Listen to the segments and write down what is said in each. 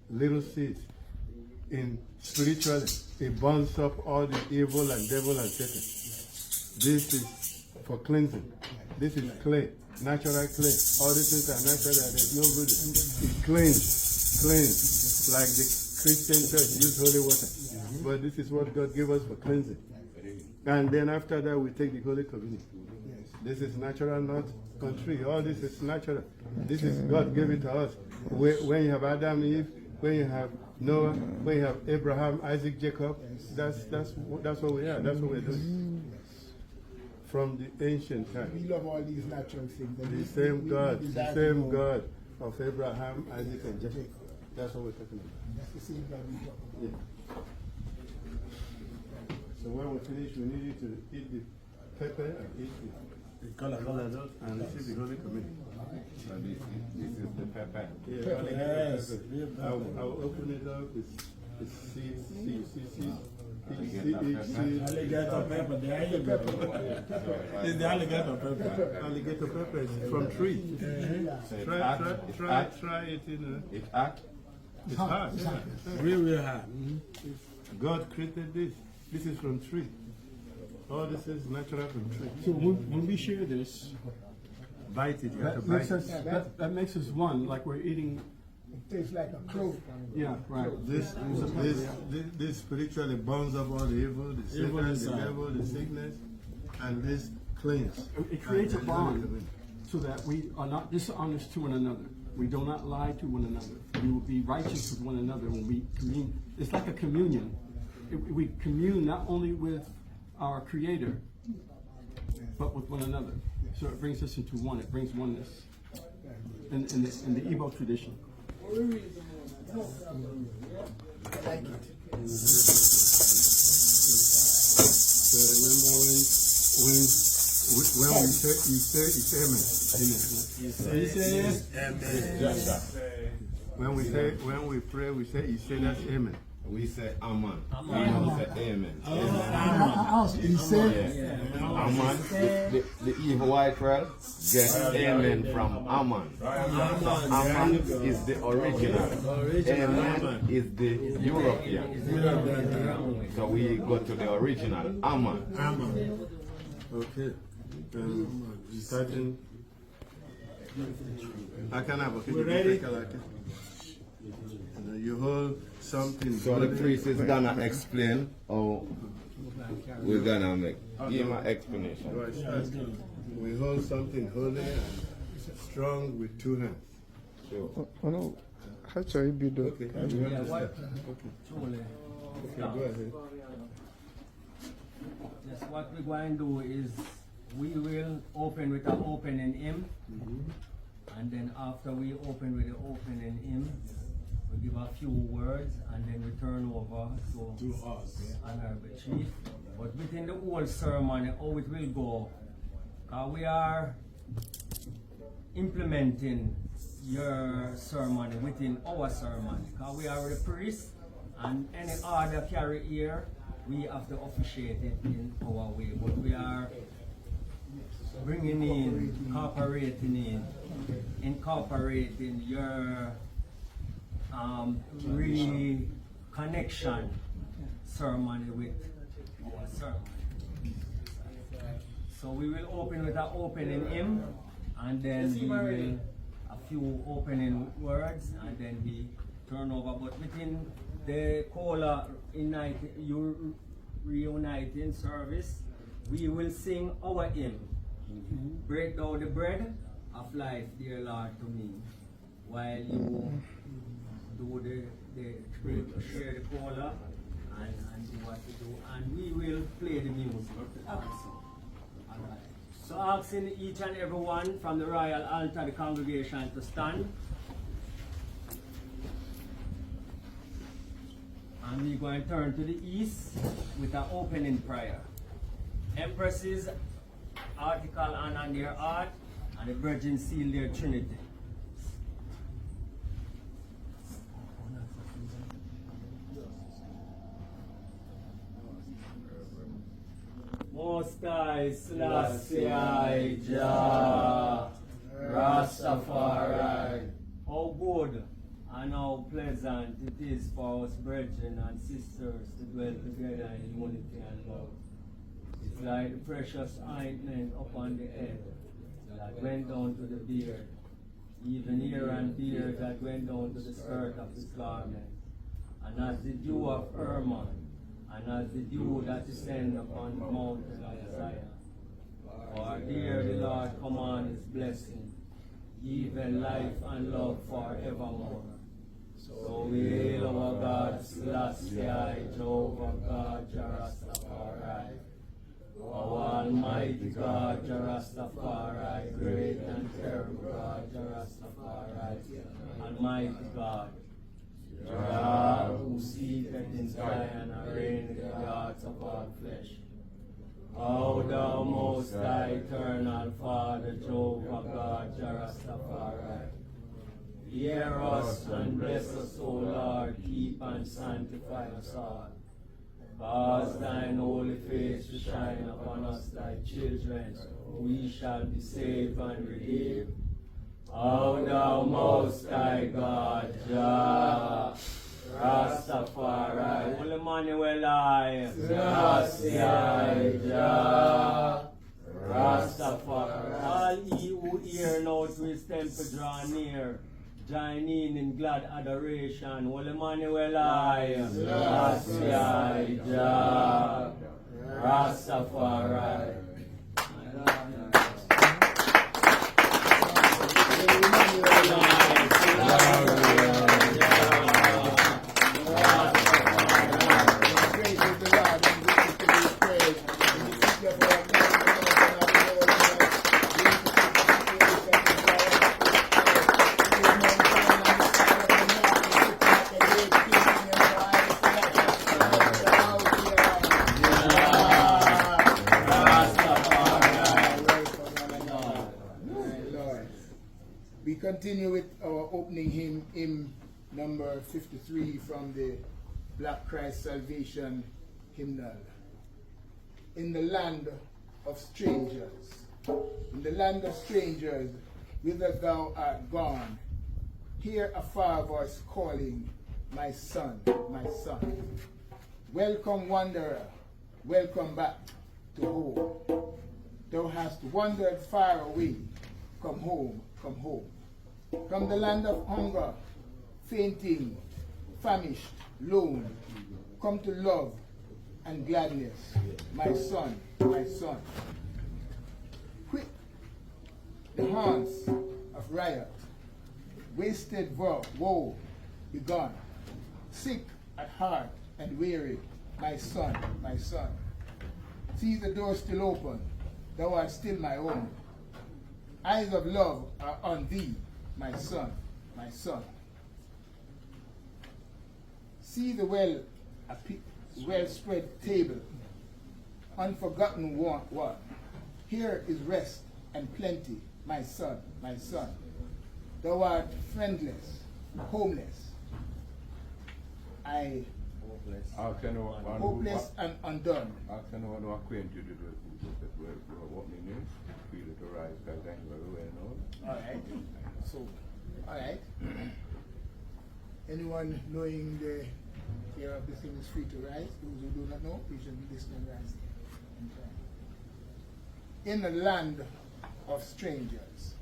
little seeds. In spiritually, it burns up all the evil and devil and Satan. This is for cleansing. This is clay, natural clay. All these things are natural. There's no good. It cleans, like the Christian church use holy water. But this is what God gave us for cleansing. And then after that, we take the Holy Communion. This is natural, not country. All this is natural. This is God gave it to us. When you have Adam, Eve, when you have Noah, when you have Abraham, Isaac, Jacob, that's what we are. That's what we're doing. From the ancient time. We love all these natural things. The same God of Abraham, Isaac, and Jacob. That's what we're talking about. That's the same God we talk about. Yeah. So when we finish, we need you to eat the pepper and eat the Kola and receive the Holy Communion. So this is the pepper. Yeah, yes. I'll open it up. It's seeds. Alligator pepper, there you go. It's the alligator pepper. Alligator pepper is from tree. Try it, you know. It's hot. It's hard. Real hard. God created this. This is from tree. All this is natural from tree. So when we share this, Bite it. You have to that bite makes us it. that makes us one. Like we're eating. It tastes like a clove. Yeah, right. This spiritually burns up all the evil, the sickness, the devil, the sickness, and this cleans. It creates a bond so that we are not dishonest to one another. We do not lie to one another. We will be righteous with one another when we commune. It's like a communion. We commune not only with our Creator, but with one another. So it brings us into one. It brings oneness in the Igbo tradition. I like it. So remember when we say it's amen. When we pray, we say that's amen. We say amen. We don't say amen. He said, Amen. The evil white rail gets amen from amen. So amen is the original. Amen is the European. So we go to the original. Amen. Okay. Starting. I can have a We're ready? You hold something. So the priest is gonna explain how we're gonna make. Give my explanation. We hold something holy and strong with two hands. So, Oh no, how shall it be done? okay, you understand? Okay, go ahead. Yes, what we're going to do is we will open with an opening hymn, and then after we open with the opening hymn, we give a few words, and then we turn over to us. Honorable Chief. But within the whole ceremony, how it will go, we are implementing your ceremony within our ceremony. We are the priest, and any order carry here, we have to officiate it in our way. But we are bringing in, incorporating your reconnection ceremony with our ceremony. So we will open with an opening hymn, and then we will a few opening words, and then we turn over. But within the Kola reuniting service, we will sing our hymn. Break down the bread of life, dear Lord, to me, while you do the share the Kola and do what you do, and we will play the music also. Alright. So asking each and every one from the royal altar, the congregation, to stand. And we're going to turn to the east with an opening prayer. Empresses article on their heart, and the Virgin seal their Trinity. Most High Selassie Jah Rastafari, how good and how pleasant it is for us brethren and sisters to dwell together in unity and love. It's like the precious ointment upon the head that went down to the beard, even ear and beard that went down to the skirt of his garment. And as the dew of Hermon, and as the dew that descends upon the mountain of Zion. For here the Lord command his blessing, even life and love forevermore. So we hail our God, Selassie, Jehovah God, Rastafari. Our Almighty God, Rastafari, great and terrible God, Rastafari, Almighty God. Jah, who seated in Zion and reigned in the hearts of all flesh. O thou most high, eternal Father, Jehovah God, Rastafari. Hear us and bless us, O Lord, keep and sanctify us all. Cause thine holy face to shine upon us, thy children, we shall be saved and redeemed. O thou most high God, Jah, Rastafari, Holy Emmanuel, I, Selassie, Jah, Rastafari. All ye who hear now to his temple draw near, join in glad adoration. Holy Emmanuel, I, Selassie, Jah, Rastafari. We continue with our opening hymn number 53 from the Black Christ Salvation hymnal. In the land of strangers, in the land of strangers, whither thou art gone, hear a far voice calling, my son, my son. Welcome, wanderer, welcome back to home. Thou hast wandered far away, come home, come home. From the land of hunger, fainting, famished, lone, come to love and gladness, my son, my son. Quit the haunts of riot, wasted woe, be gone. Sick at heart and weary, my son, my son. See the door still open, thou art still my own. Eyes of love are on thee, my son, my son. See the well spread table, unforgotten one. Here is rest and plenty, my son, my son. Thou art friendless, homeless. Hopeless and undone. Ask anyone who acquainted with what me means. Feel it to rise because then very well known. All right. So, all right. Anyone knowing the care of the thing is free to rise. Those who do not know, we should be listening rise. In the land of strangers.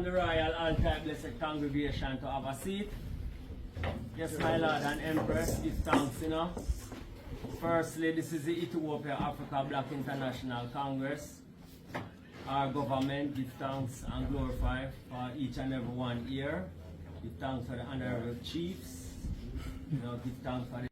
the Royal All-Time Blessed Congregation to have a seat. Yes, my Lord and Empress, give thanks, you know. Firstly, this is the Ethiopia Africa Black International Congress. Our government give thanks and glorify for each and every one here. Give thanks for the honorable chiefs. You know, give thanks for the